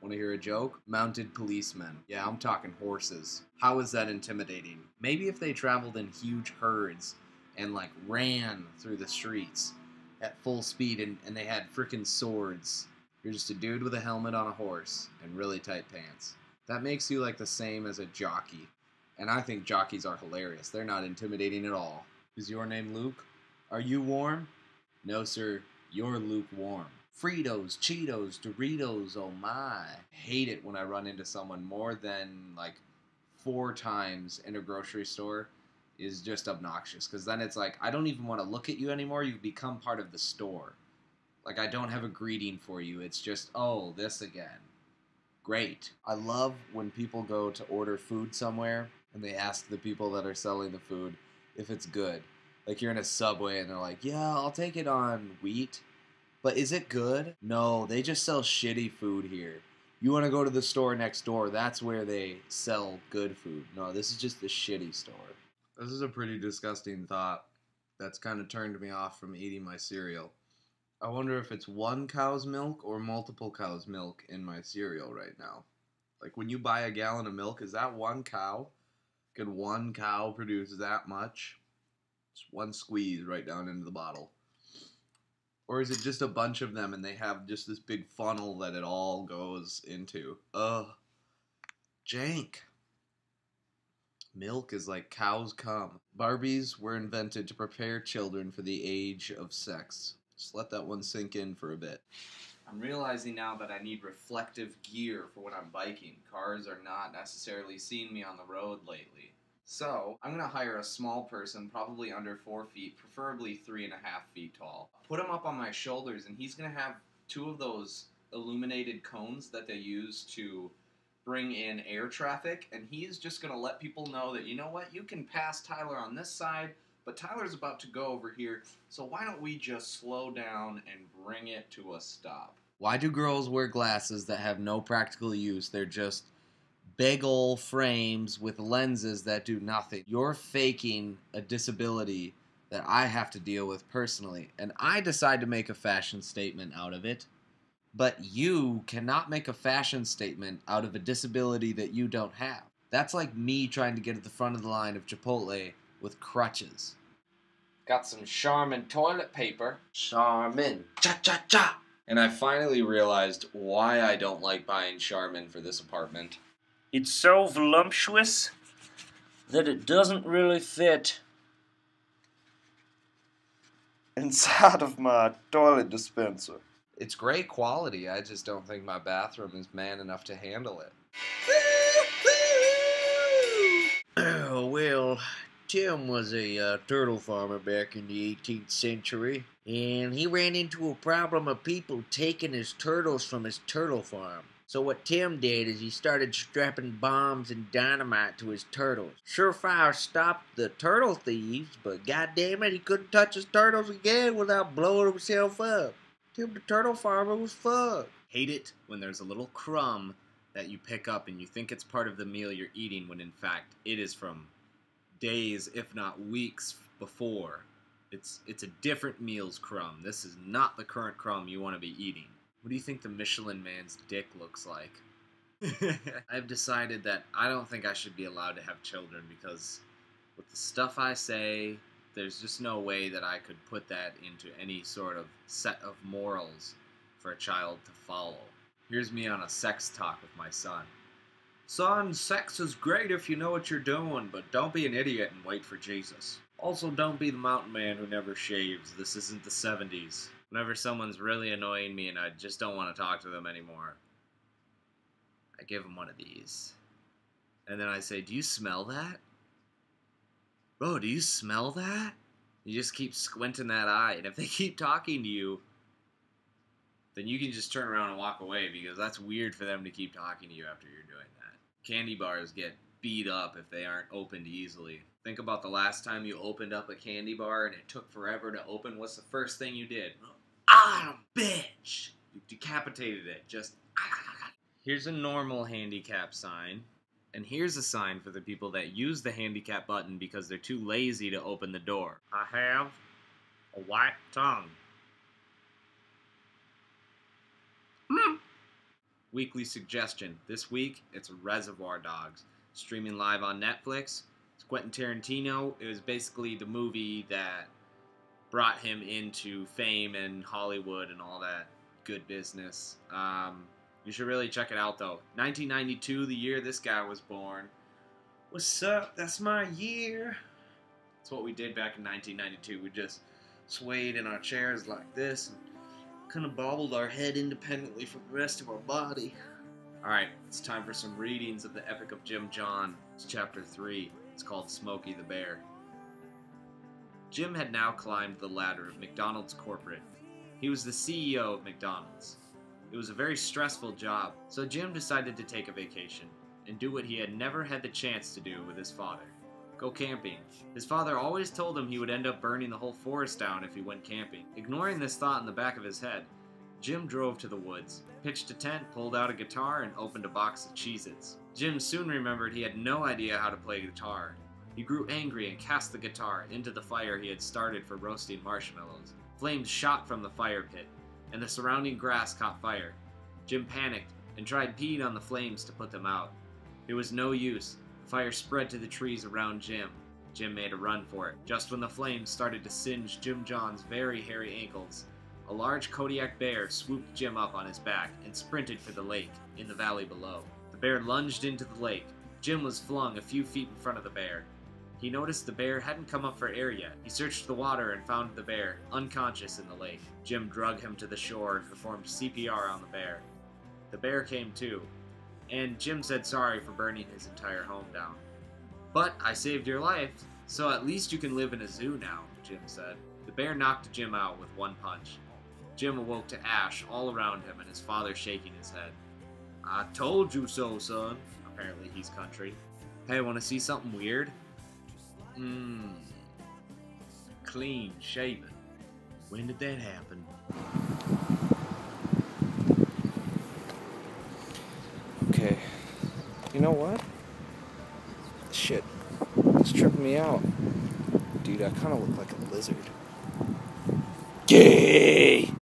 Want to hear a joke? Mounted policemen. Yeah, I'm talking horses. How is that intimidating? Maybe if they traveled in huge herds and like ran through the streets at full speed and they had frickin' swords. You're just a dude with a helmet on a horse and really tight pants. That makes you like the same as a jockey. And I think jockeys are hilarious. They're not intimidating at all. Is your name Luke? Are you warm? No, sir. You're lukewarm. Fritos, Cheetos, Doritos, oh my. I hate it when I run into someone more than like 4 times in a grocery store is just obnoxious. Because then it's like, I don't even want to look at you anymore. You've become part of the store. Like, I don't have a greeting for you. It's just, oh, this again. Great. I love when people go to order food somewhere and they ask the people that are selling the food if it's good. Like, you're in a Subway and they're like, yeah, I'll take it on wheat. But is it good? No, they just sell shitty food here. You want to go to the store next door, that's where they sell good food. No, this is just the shitty store. This is a pretty disgusting thought that's kind of turned me off from eating my cereal. I wonder if it's one cow's milk or multiple cows' milk in my cereal right now. Like, when you buy a gallon of milk, is that one cow? Could one cow produce that much? Just one squeeze right down into the bottle. Or is it just a bunch of them and they have just this big funnel that it all goes into? Ugh. Jank. Milk is like cow's cum. Barbies were invented to prepare children for the age of sex. Just let that one sink in for a bit. I'm realizing now that I need reflective gear for when I'm biking. Cars are not necessarily seeing me on the road lately. So, I'm going to hire a small person, probably under 4 feet, preferably 3.5 feet tall. Put him up on my shoulders, and he's going to have 2 of those illuminated cones that they use to bring in air traffic, and he's just going to let people know that, you know what, you can pass Tyler on this side, but Tyler's about to go over here, so why don't we just slow down and bring it to a stop? Why do girls wear glasses that have no practical use? They're just big ol' frames with lenses that do nothing. You're faking a disability that I have to deal with personally, and I decide to make a fashion statement out of it. But you cannot make a fashion statement out of a disability that you don't have. That's like me trying to get at the front of the line of Chipotle with crutches. Got some Charmin toilet paper. Charmin. Cha-cha-cha! And I finally realized why I don't like buying Charmin for this apartment. It's so voluptuous that it doesn't really fit inside of my toilet dispenser. It's great quality, I just don't think my bathroom is man enough to handle it. Well, Tim was a turtle farmer back in the 18th century, and he ran into a problem of people taking his turtles from his turtle farm. So what Tim did is he started strapping bombs and dynamite to his turtles. Surefire stopped the turtle thieves, but goddammit, he couldn't touch his turtles again without blowing himself up. Tim the turtle farmer was fucked. Hate it when there's a little crumb that you pick up and you think it's part of the meal you're eating when in fact it is from days, if not weeks before. It's a different meal's crumb. This is not the current crumb you want to be eating. What do you think the Michelin Man's dick looks like? I've decided that I don't think I should be allowed to have children because with the stuff I say, there's just no way that I could put that into any sort of set of morals for a child to follow. Here's me on a sex talk with my son. Son, sex is great if you know what you're doing, but don't be an idiot and wait for Jesus. Also, don't be the mountain man who never shaves. This isn't the 70s. Whenever someone's really annoying me and I just don't want to talk to them anymore, I give them one of these. And then I say, do you smell that? Bro, do you smell that? You just keep squinting that eye. And if they keep talking to you, then you can just turn around and walk away because that's weird for them to keep talking to you after you're doing that. Candy bars get beat up if they aren't opened easily. Think about the last time you opened up a candy bar and it took forever to open. What's the first thing you did? Ah, bitch! You decapitated it. Just. Here's a normal handicap sign. And here's a sign for the people that use the handicap button because they're too lazy to open the door. I have a white tongue. weekly suggestion. This week, it's Reservoir Dogs, streaming live on Netflix. It's Quentin Tarantino. It was basically the movie that brought him into fame and Hollywood and all that good business. You should really check it out, though. 1992, the year this guy was born. What's up? That's my year. That's what we did back in 1992. We just swayed in our chairs like this and kind of bobbled our head independently from the rest of our body. Alright, it's time for some readings of the Epic of Jim John. It's chapter 3. It's called Smokey the Bear. Jim had now climbed the ladder of McDonald's corporate. He was the CEO of McDonald's. It was a very stressful job, so Jim decided to take a vacation and do what he had never had the chance to do with his father. Go camping. His father always told him he would end up burning the whole forest down if he went camping. Ignoring this thought in the back of his head, Jim drove to the woods, pitched a tent, pulled out a guitar, and opened a box of Cheez-Its. Jim soon remembered he had no idea how to play guitar. He grew angry and cast the guitar into the fire he had started for roasting marshmallows. Flames shot from the fire pit, and the surrounding grass caught fire. Jim panicked and tried peeing on the flames to put them out. It was no use. The fire spread to the trees around Jim. Jim made a run for it. Just when the flames started to singe Jim John's very hairy ankles, a large Kodiak bear swooped Jim up on his back and sprinted for the lake in the valley below. The bear lunged into the lake. Jim was flung a few feet in front of the bear. He noticed the bear hadn't come up for air yet. He searched the water and found the bear, unconscious in the lake. Jim dragged him to the shore and performed CPR on the bear. The bear came to, and Jim said sorry for burning his entire home down. "But I saved your life, so at least you can live in a zoo now," Jim said. The bear knocked Jim out with one punch. Jim awoke to ash all around him and his father shaking his head. "I told you so, son." Apparently he's country. "Hey, wanna see something weird?" Clean shaven. When did that happen? Okay. You know what? Shit. It's tripping me out. Dude, I kind of look like a lizard. Gay!